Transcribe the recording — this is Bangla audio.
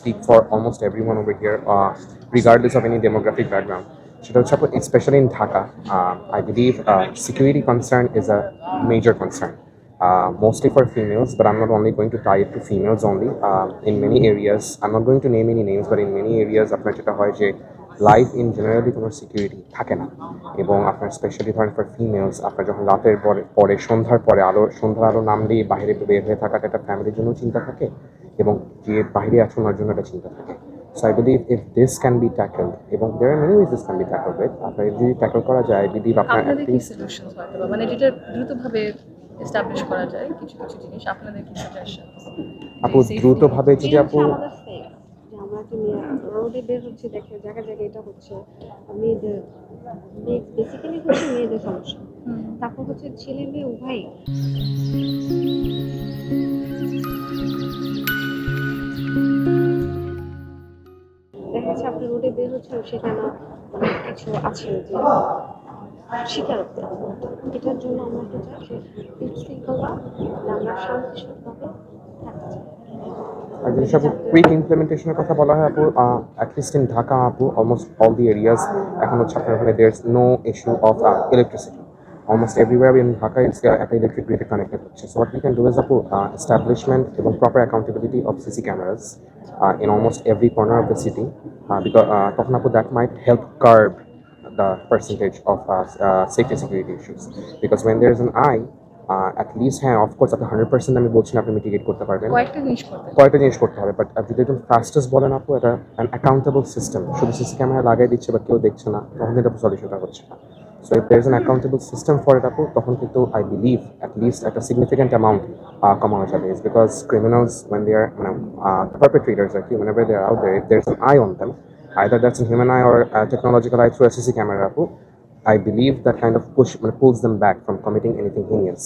speak for almost everyone over here, regardless of any demographic background. সেটা হচ্ছে আপু, especially in Dhaka, I believe security concern is a major concern. Mostly for females, but I'm not only going to tie it to females only. In many areas, I'm not going to name any names, but in many areas আপনার যেটা হয় যে লাইফ ইন জেনারেলি কোনো সিকিউরিটি থাকে না, এবং আপনার স্পেশালি ধরেন ফর ফিমেলস আপনার যখন রাতের পরে সন্ধ্যার পরে সন্ধ্যার আলো নামলেই বাইরে বের হয়ে থাকাটা একটা ফ্যামিলির জন্য চিন্তা থাকে, এবং যে বাইরে আছে ওনার জন্য একটা চিন্তা থাকে। So I believe if this can be tackled, এবং there are many ways this can be tackled with, আপনার যদি ট্যাকল করা যায়, I believe আপনার আপনাদের কি সলিউশনস হয়তো বা মানে যেটা দ্রুতভাবে এস্টাবলিশ করা যায় কিছু কিছু জিনিস আপনাদের কি সাজেশনস? আপু দ্রুতভাবে যদি আপু আমরা তো রোডে বের হচ্ছে, দেখে জায়গায় জায়গায় এটা হচ্ছে মেয়েদের, বেসিক্যালি হচ্ছে মেয়েদের সমস্যা, তারপর হচ্ছে ছেলে মেয়ে উভয়ই। দেখা যাচ্ছে আপনি রোডে বের হচ্ছেন, সেখানে অনেক কিছু আছে যে স্বীকারোক্তি, এটার জন্য আমরা একটু চাই যে বিশৃঙ্খলা আমরা শান্তিশীলভাবে থাকতে চাই। আর যদি সব কুইক ইমপ্লিমেন্টেশনের কথা বলা হয় আপু, অ্যাটলিস্ট ইন ঢাকা আপু অলমোস্ট অল দি এরিয়াস এখন হচ্ছে আপনার ওখানে there is no issue of electricity. Almost everywhere in Dhaka একটা ইলেকট্রিক গ্রিডে কানেক্টেড হচ্ছে। So what we can do is আপু এস্টাবলিশমেন্ট এবং proper accountability of CC cameras in almost every corner of the city, because তখন আপু that might help curb the percentage of safety security issues, because when there is an eye, at least হ্যাঁ অফকোর্স আপনি 100% আমি বলছি না আপনি মিটিগেট করতে পারবেন, কয়েকটা জিনিস করতে হবে, বাট যদি একদম ফাস্টেস্ট বলেন আপু এটা অ্যান অ্যাকাউন্টেবল সিস্টেম, শুধু সিসি ক্যামেরা লাগাই দিচ্ছে বা কেউ দেখছে না, তখন কিন্তু সলিউশনটা হচ্ছে না। So if there is an accountable system for it আপু, তখন কিন্তু আই বিলিভ অ্যাটলিস্ট একটা সিগনিফিকেন্ট অ্যামাউন্ট কমানো যাবে, is because criminals when they are perpetrators আর কি, whenever they are out there, if there's an eye on them, either that's a human eye or a technological eye through a CC camera আপু, I believe that kind of pulls them back from committing anything heinous.